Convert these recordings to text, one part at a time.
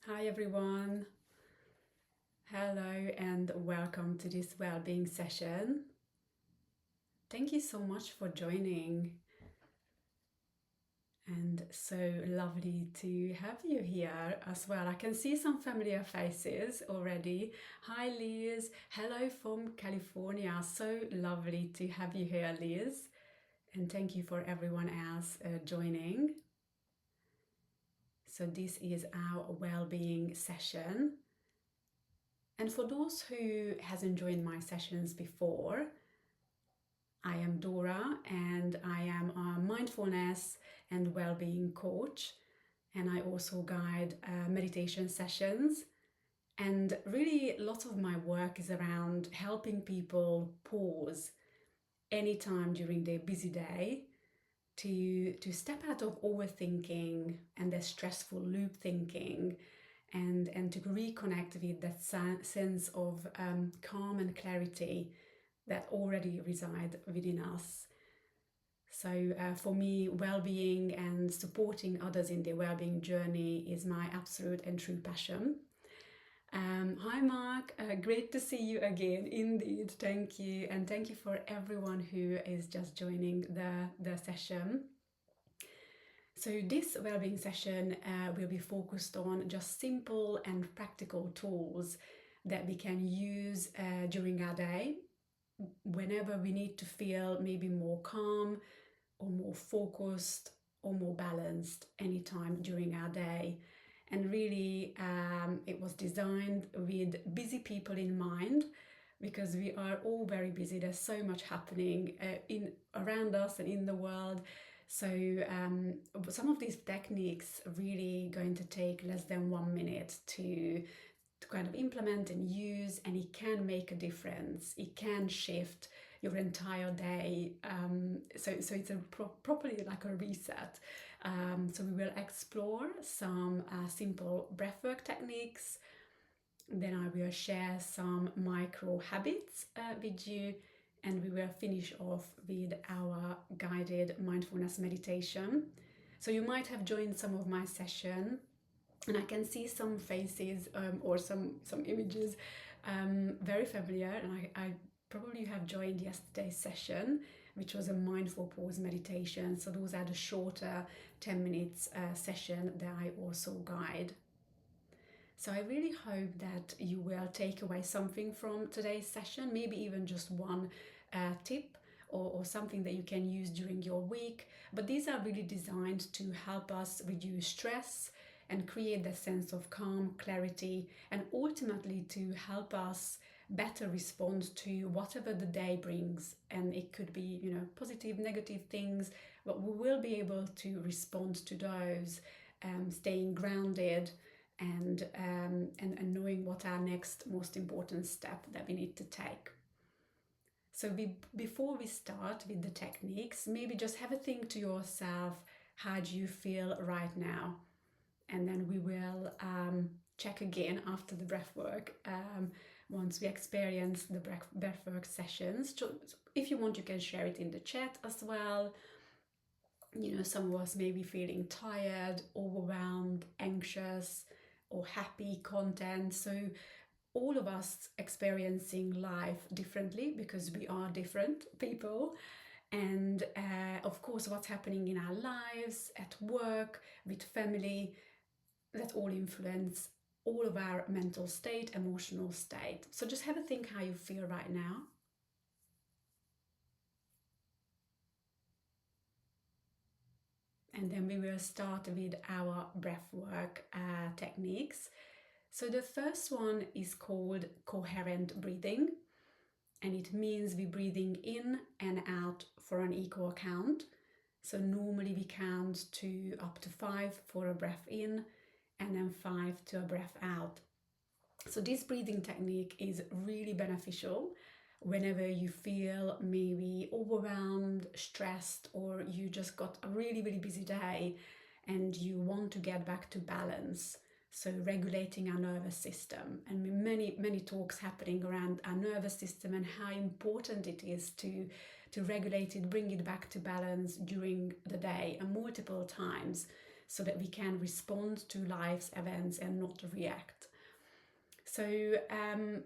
Hi everyone. Hello and welcome to this well-being session. Thank you so much for joining and so lovely to have you here as well. I can see some familiar faces already. Hi Liz. Hello from California. So lovely to have you here, Liz. And thank you for everyone else joining. So this is our well-being session. And for those who hasn't joined my sessions before, I am Dora and I am a mindfulness and well-being coach, and I also guide meditation sessions. And really, lots of my work is around helping people pause anytime during their busy day to step out of overthinking and their stressful loop thinking, and to reconnect with that sense of calm and clarity that already reside within us. So for me, well-being and supporting others in their well-being journey is my absolute and true passion. Hi Mark, great to see you again. Indeed, thank you, and thank you for everyone who is just joining the session. So this well-being session will be focused on just simple and practical tools that we can use during our day whenever we need to feel maybe more calm or more focused or more balanced anytime during our day. And really, it was designed with busy people in mind, because we are all very busy. There's so much happening around us and in the world. So some of these techniques really going to take less than 1 minute to kind of implement and use, and it can make a difference. It can shift your entire day. So it's properly like a reset. So we will explore some simple breathwork techniques. Then I will share some micro habits with you, and we will finish off with our guided mindfulness meditation. So you might have joined some of my session, and I can see some faces or some images very familiar, and I probably have joined yesterday's session, which was a mindful pause meditation. So those are the shorter 10 minutes session that I also guide. So I really hope that you will take away something from today's session, maybe even just one tip or something that you can use during your week. But these are really designed to help us reduce stress and create that sense of calm, clarity, and ultimately to help us better respond to whatever the day brings. And it could be, positive, negative things, but we will be able to respond to those, staying grounded and knowing what our next most important step that we need to take. So before we start with the techniques, maybe just have a think to yourself, how do you feel right now? And then we will check again after the breath work, once we experience the breath work sessions. So if you want, you can share it in the chat as well. Some of us may be feeling tired, overwhelmed, anxious, or happy, content. So all of us experiencing life differently, because we are different people. And of course, what's happening in our lives, at work, with family, that all influence all of our mental state, emotional state. So just have a think how you feel right now. And then we will start with our breathwork techniques. So the first one is called coherent breathing, and it means we're breathing in and out for an equal count. So normally we count to up to 5 for a breath in, and then 5 to a breath out. So this breathing technique is really beneficial whenever you feel maybe overwhelmed, stressed, or you just got a really, really busy day and you want to get back to balance. So regulating our nervous system, and many talks happening around our nervous system and how important it is to regulate it, bring it back to balance during the day and multiple times. so that we can respond to life's events and not react. So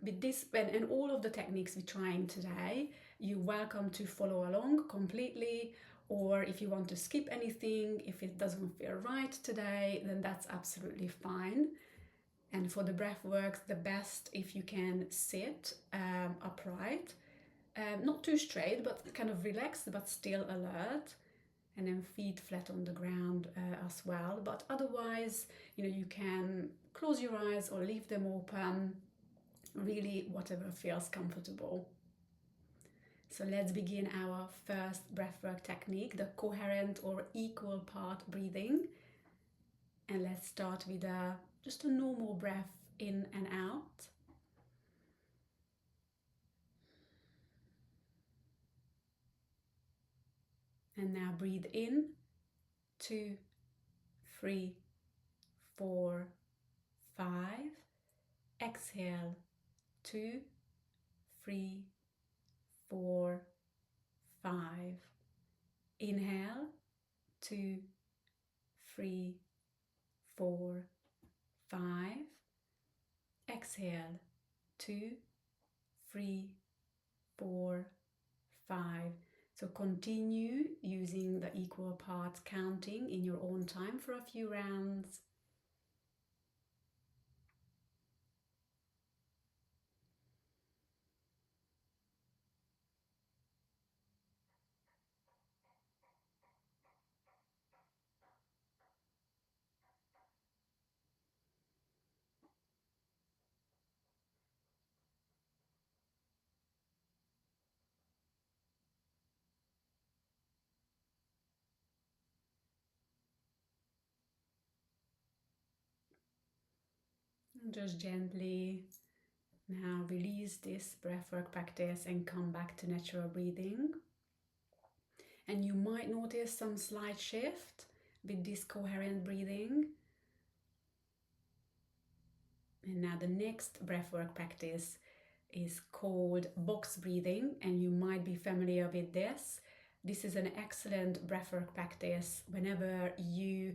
with this and all of the techniques we're trying today, you're welcome to follow along completely, or if you want to skip anything, if it doesn't feel right today, then that's absolutely fine. And for the breath works, the best if you can sit upright, not too straight, but kind of relaxed, but still alert, and then feet flat on the ground as well. But otherwise, you can close your eyes or leave them open, really whatever feels comfortable. So let's begin our first breathwork technique, the coherent or equal part breathing. And let's start with just a normal breath in and out. And now breathe in, 2, 3, 4, 5. Exhale, 2, 3, 4, 5. Inhale, 2, 3, 4, 5. Exhale, 2, 3, 4, 5. So continue using the equal parts counting in your own time for a few rounds. And just gently now release this breathwork practice and come back to natural breathing. And you might notice some slight shift with this coherent breathing. And now the next breathwork practice is called box breathing, and you might be familiar with this. This is an excellent breathwork practice whenever you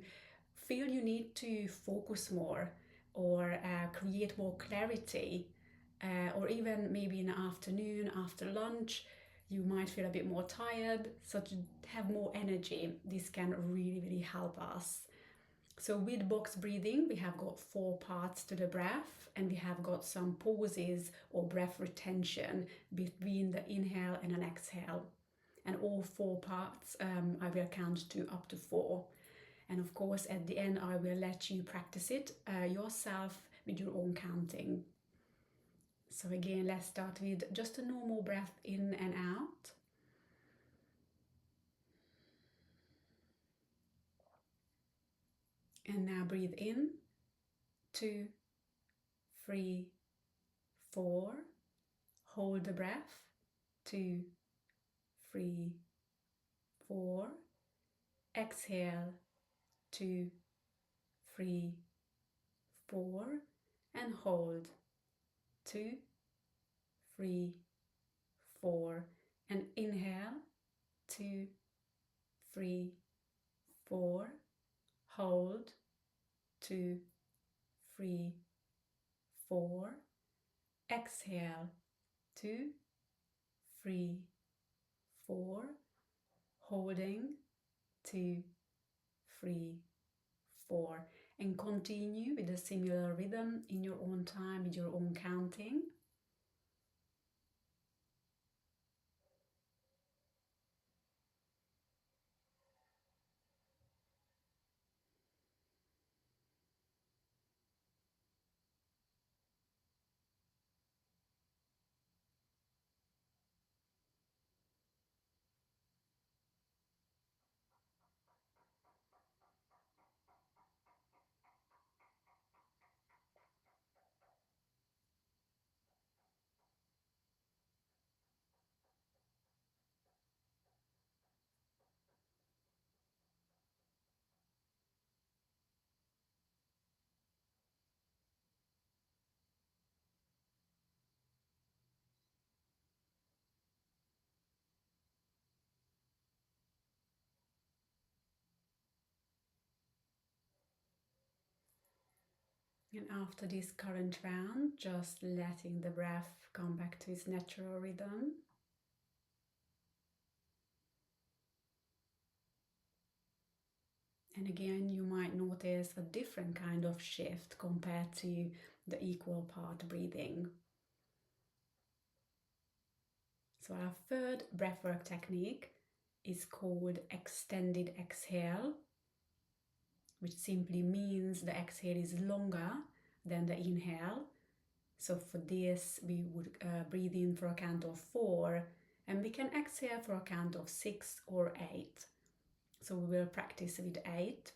feel you need to focus more or create more clarity, or even maybe in the afternoon after lunch you might feel a bit more tired, so to have more energy, this can really help us. So with box breathing, we have got 4 parts to the breath, and we have got some pauses or breath retention between the inhale and an exhale. And all 4 parts I will count to up to 4. And of course, at the end, I will let you practice it yourself with your own counting. So again, let's start with just a normal breath in and out. And now breathe in, 2, 3, 4. Hold the breath, 2, 3, 4. Exhale, 2, 3, 4. And hold, 2, 3, 4. And inhale, 2, 3, 4. Hold, 2, 3, 4. Exhale, 2, 3, 4. Holding, 2, 3, 4. And continue with a similar rhythm in your own time, with your own counting. And after this current round, just letting the breath come back to its natural rhythm. And again, you might notice a different kind of shift compared to the equal part breathing. So our third breathwork technique is called extended exhale, which simply means the exhale is longer than the inhale. So for this, we would breathe in for a count of 4, and we can exhale for a count of 6 or 8. So we will practice with 8.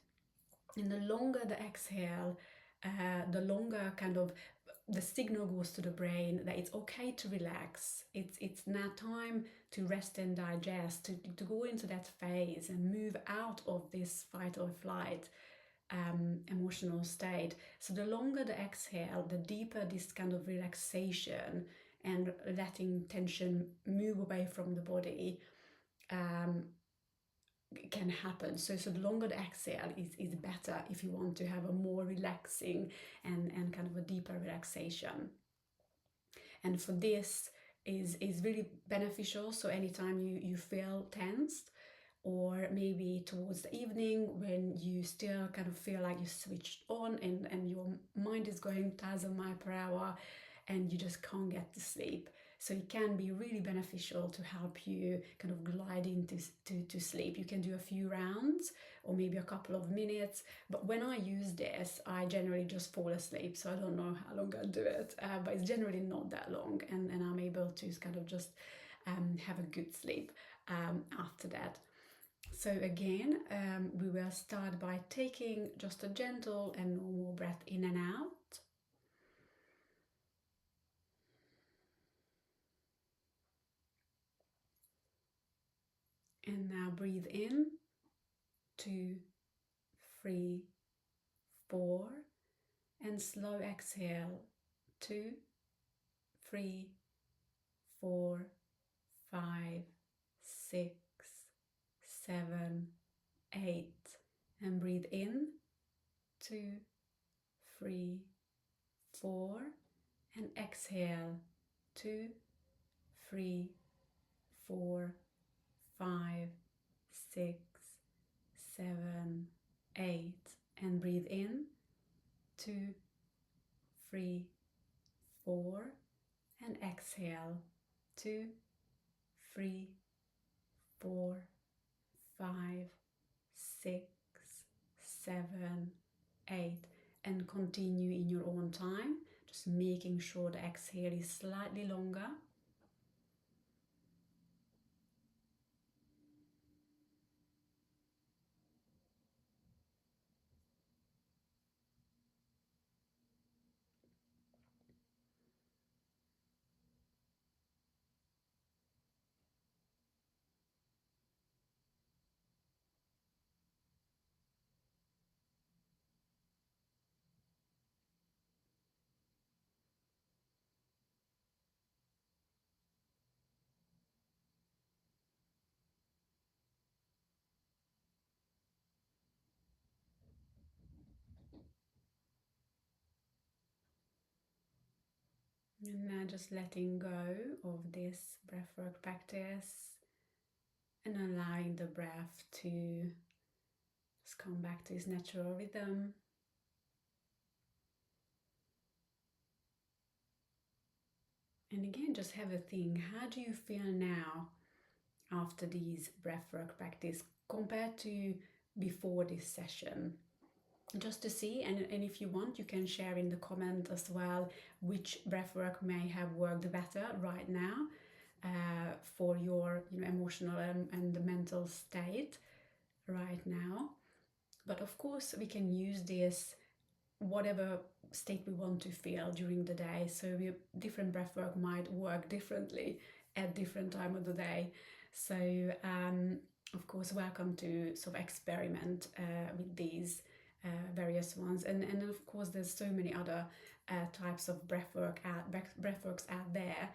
And the longer the exhale, the longer kind of the signal goes to the brain that it's okay to relax. It's now time to rest and digest, to go into that phase and move out of this fight or flight emotional state. So the longer the exhale, the deeper this kind of relaxation and letting tension move away from the body can happen. So the longer the exhale is better if you want to have a more relaxing and kind of a deeper relaxation. And for this is really beneficial. So anytime you feel tensed, or maybe towards the evening when you still kind of feel like you switched on and your mind is going 1,000 miles per hour and you just can't get to sleep. So it can be really beneficial to help you kind of glide into to sleep. You can do a few rounds or maybe a couple of minutes, but when I use this, I generally just fall asleep. So I don't know how long I do it, but it's generally not that long, and I'm able to kind of just have a good sleep after that. So again, we will start by taking just a gentle and normal breath in and out. And now breathe in, 2, 3, 4, and slow exhale, 2, 3, 4, 5, 6, 7, 8, and breathe in, 2, 3, 4, and exhale, 2, 3, 4, 5, 6, 7, 8, and breathe in, 2, 3, 4, and exhale, 2, 3, 4, 5, 6, 7, 8, and continue in your own time, just making sure the exhale is slightly longer. And now just letting go of this breathwork practice and allowing the breath to just come back to its natural rhythm. And again, just have a think, how do you feel now after these breathwork practice compared to before this session? Just to see, and if you want, you can share in the comment as well which breathwork may have worked better right now for your emotional and the mental state right now. But of course, we can use this whatever state we want to feel during the day. So different breathwork might work differently at different time of the day. So of course, welcome to sort of experiment with these various ones. And of course, there's so many other types of breathworks out there.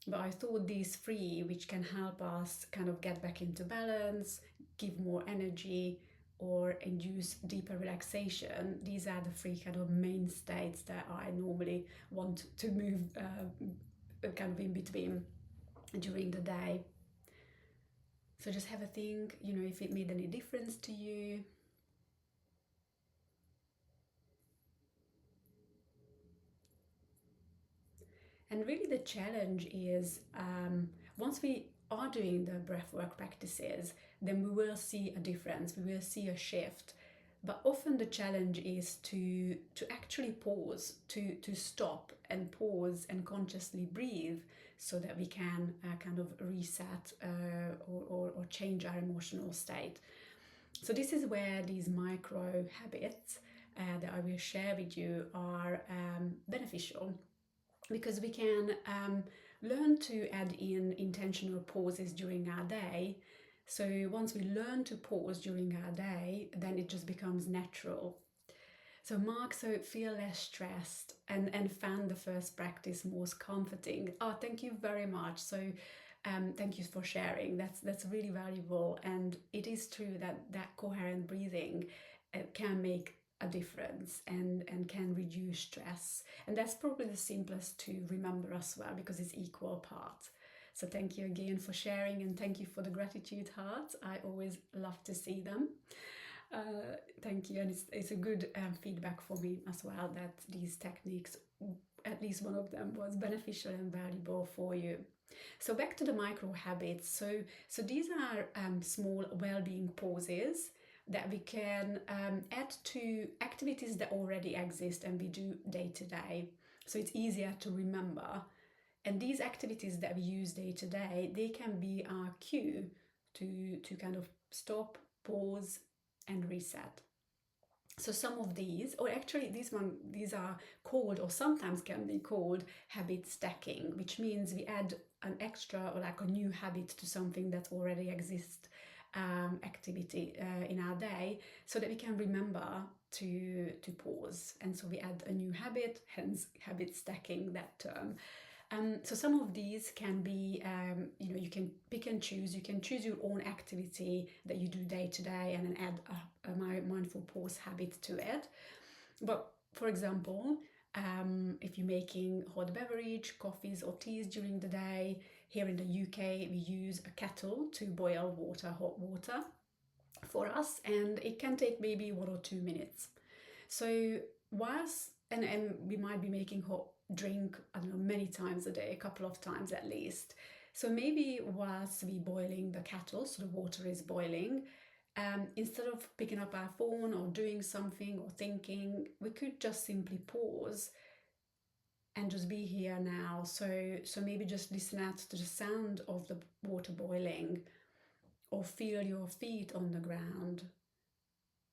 But I thought these three, which can help us kind of get back into balance, give more energy, or induce deeper relaxation. These are the three kind of main states that I normally want to move kind of in between during the day. So just have a think, if it made any difference to you. And really, the challenge is once we are doing the breathwork practices, then we will see a difference, we will see a shift. But often the challenge is to actually pause, to stop and pause and consciously breathe so that we can kind of reset or change our emotional state. So, this is where these micro habits that I will share with you are beneficial, because we can learn to add in intentional pauses during our day. So once we learn to pause during our day, then it just becomes natural. So feel less stressed and find the first practice most comforting. Oh, thank you very much. So thank you for sharing. That's really valuable, and it is true that coherent breathing can make a difference and can reduce stress. And that's probably the simplest to remember as well, because it's equal parts. So thank you again for sharing, and thank you for the gratitude hearts. I always love to see them. Thank you, and it's a good feedback for me as well that these techniques, at least one of them, was beneficial and valuable for you. So back to the micro habits. So these are small well-being pauses that we can add to activities that already exist and we do day to day. So it's easier to remember. And these activities that we use day to day, they can be our cue to kind of stop, pause, and reset. So some of these, or actually these are called, or sometimes can be called, habit stacking, which means we add an extra or like a new habit to something that already exists activity in our day, so that we can remember to pause. And so we add a new habit, hence habit stacking, that term. So some of these can be, you can pick and choose. You can choose your own activity that you do day to day and then add a mindful pause habit to it. But for example, if you're making hot beverage, coffees or teas during the day, here in the UK, we use a kettle to boil water, hot water for us, and it can take maybe 1 or 2 minutes. So and we might be making hot drink, I don't know, many times a day, a couple of times at least. So maybe whilst we boiling the kettle, so the water is boiling, instead of picking up our phone or doing something or thinking, we could just simply pause and just be here now. So maybe just listen out to the sound of the water boiling, or feel your feet on the ground,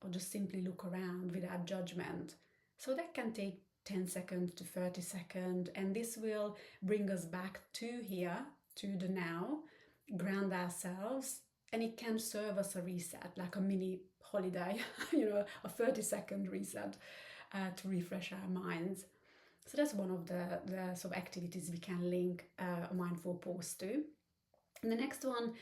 or just simply look around without judgment. So that can take 10 seconds to 30 seconds, and this will bring us back to here, to the now, ground ourselves, and it can serve as a reset, like a mini holiday, a 30-second reset to refresh our minds. So that's one of the sort of activities we can link a mindful pause to. And the next one,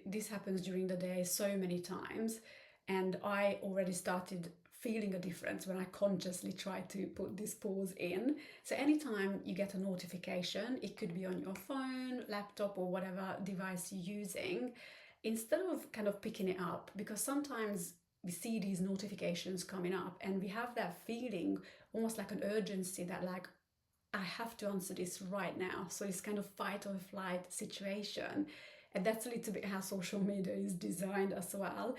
this happens during the day so many times, and I already started feeling a difference when I consciously try to put this pause in. So anytime you get a notification, it could be on your phone, laptop, or whatever device you're using, instead of kind of picking it up, because sometimes we see these notifications coming up and we have that feeling, almost like an urgency, that like, I have to answer this right now. So it's kind of fight or flight situation. And that's a little bit how social media is designed as well.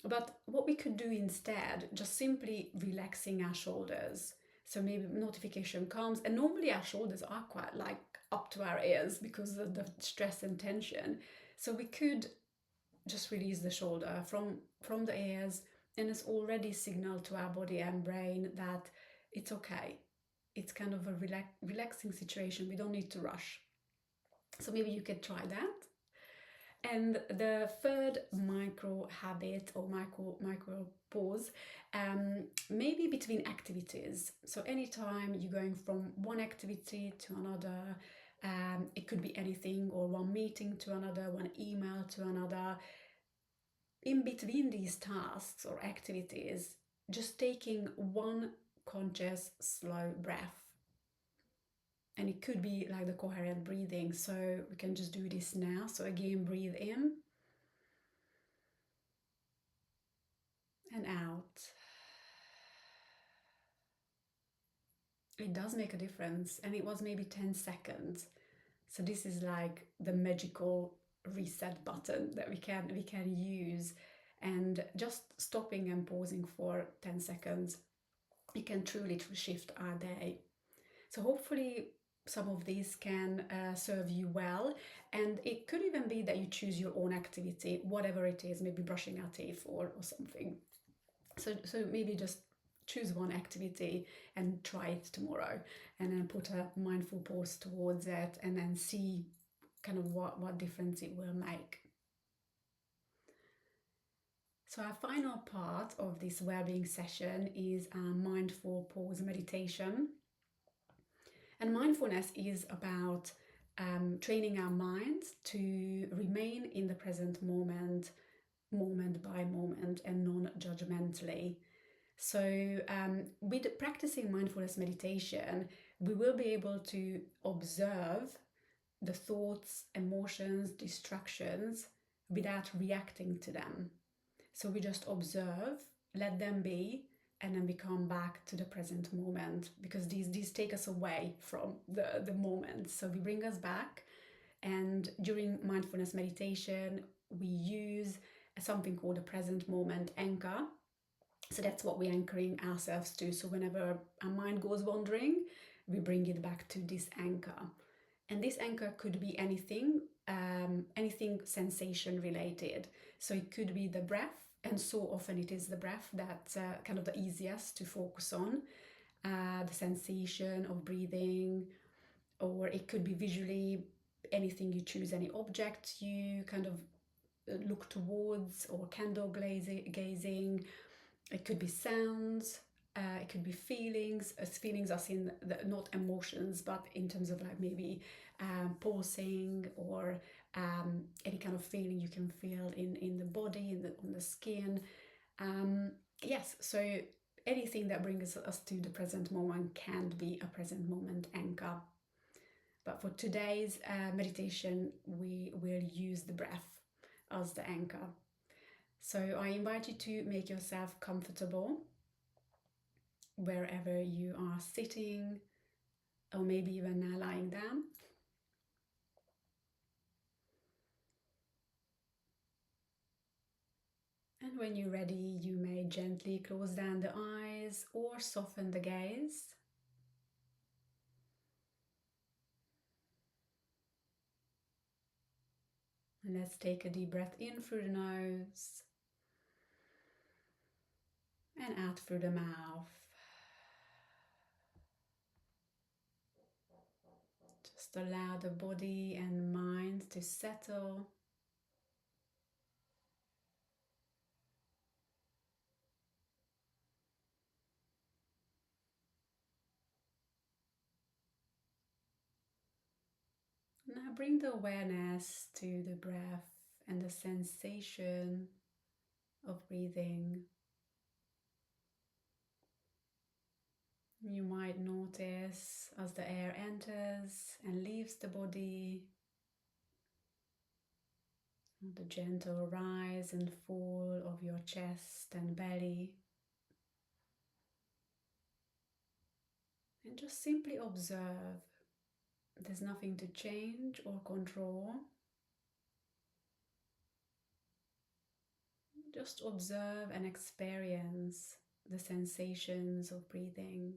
But what we could do instead, just simply relaxing our shoulders. So maybe notification comes, and normally our shoulders are quite like up to our ears because of the stress and tension. So we could just release the shoulder from the ears, and it's already signaled to our body and brain that it's okay. It's kind of a relaxing situation. We don't need to rush. So maybe you could try that. And the third micro habit or micro pause, maybe between activities. So anytime you're going from one activity to another, it could be anything, or one meeting to another, one email to another. in between these tasks or activities, just taking one conscious, slow breath. And it could be like the coherent breathing. So we can just do this now. So again, breathe in and out. It does make a difference. And it was maybe 10 seconds. So this is like the magical reset button that we can use. And just stopping and pausing for 10 seconds, it can truly shift our day. So hopefully some of these can serve you well, and it could even be that you choose your own activity, whatever it is, maybe brushing our teeth or something. So maybe just choose one activity and try it tomorrow, and then put a mindful pause towards it, and then see kind of what difference it will make. So our final part of this well-being session is a mindful pause meditation. And mindfulness is about training our minds to remain in the present moment, moment by moment, and non-judgmentally. So with practicing mindfulness meditation, we will be able to observe the thoughts, emotions, distractions without reacting to them. So we just observe, let them be, and then we come back to the present moment, because these take us away from the moment. So we bring us back, and during mindfulness meditation, we use something called a present moment anchor. So that's what we're anchoring ourselves to. So whenever our mind goes wandering, we bring it back to this anchor. And this anchor could be anything, anything sensation related. So it could be the breath, and so often it is the breath that's kind of the easiest to focus on, the sensation of breathing, or it could be visually anything you choose, any object you kind of look towards, or candle gazing. It could be sounds, it could be feelings. As feelings are seen, not emotions, but in terms of like maybe pulsing, or any kind of feeling you can feel in the body, on the skin. Yes, so anything that brings us to the present moment can be a present moment anchor. But for today's meditation, we will use the breath as the anchor. So I invite you to make yourself comfortable wherever you are sitting, or maybe even now lying down. And when you're ready, you may gently close down the eyes or soften the gaze. And let's take a deep breath in through the nose and out through the mouth. Just allow the body and mind to settle. Now bring the awareness to the breath and the sensation of breathing. You might notice as the air enters and leaves the body, the gentle rise and fall of your chest and belly. And just simply observe. There's nothing to change or control. Just observe and experience the sensations of breathing.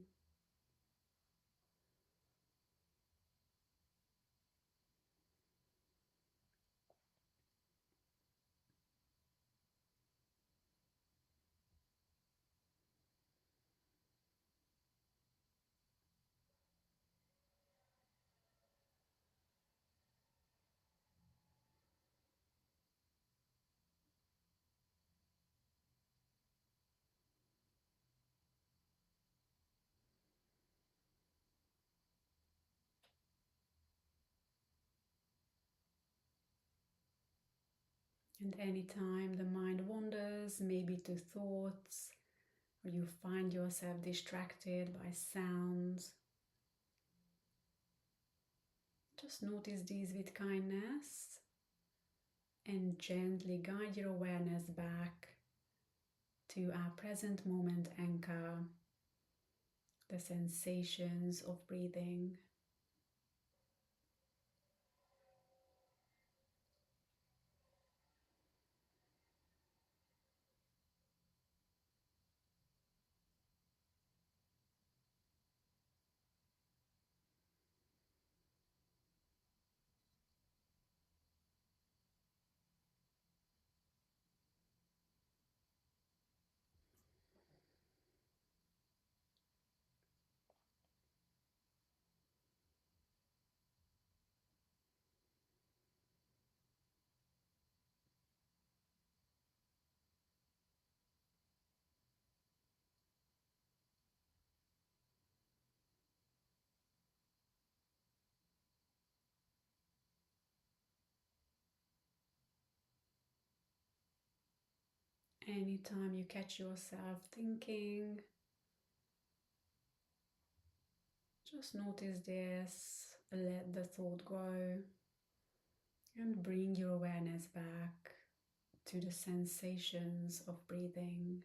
And anytime the mind wanders, maybe to thoughts, or you find yourself distracted by sounds, just notice these with kindness and gently guide your awareness back to our present moment anchor, the sensations of breathing. Anytime you catch yourself thinking, just notice this, let the thought go, and bring your awareness back to the sensations of breathing.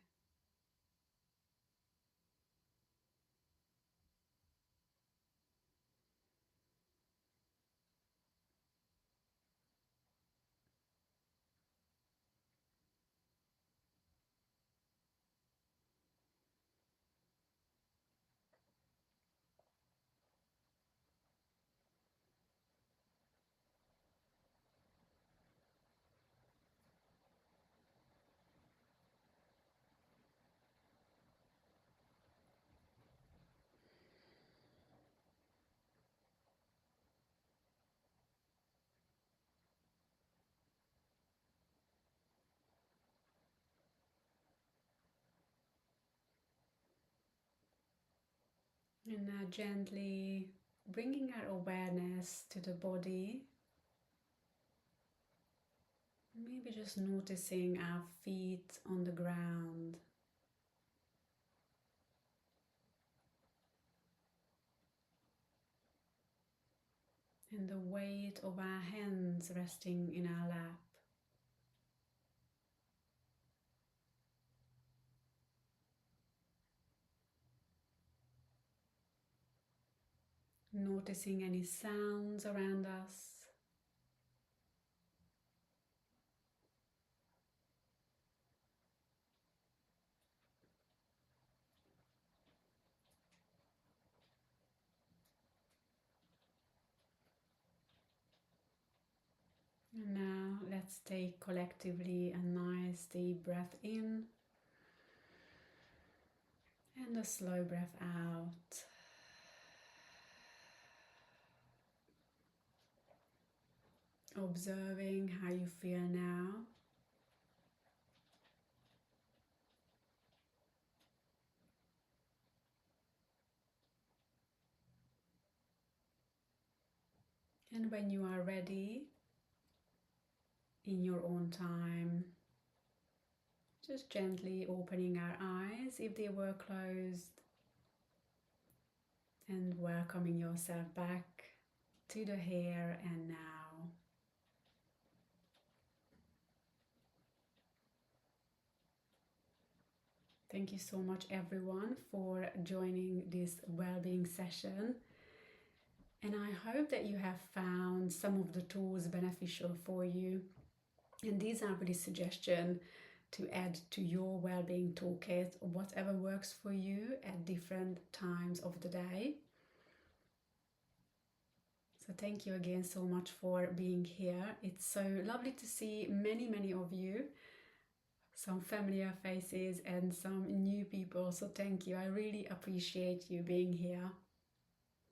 And now gently bringing our awareness to the body, maybe just noticing our feet on the ground. And the weight of our hands resting in our lap. Noticing any sounds around us. And now let's take collectively a nice deep breath in and a slow breath out. Observing how you feel now. And when you are ready, in your own time, just gently opening our eyes if they were closed and welcoming yourself back to the here and now. Thank you so much everyone for joining this well-being session. And I hope that you have found some of the tools beneficial for you. And these are really suggestions to add to your well-being toolkit, or whatever works for you at different times of the day. So thank you again so much for being here. It's so lovely to see many of you, some familiar faces and some new people. So thank you. I really appreciate you being here.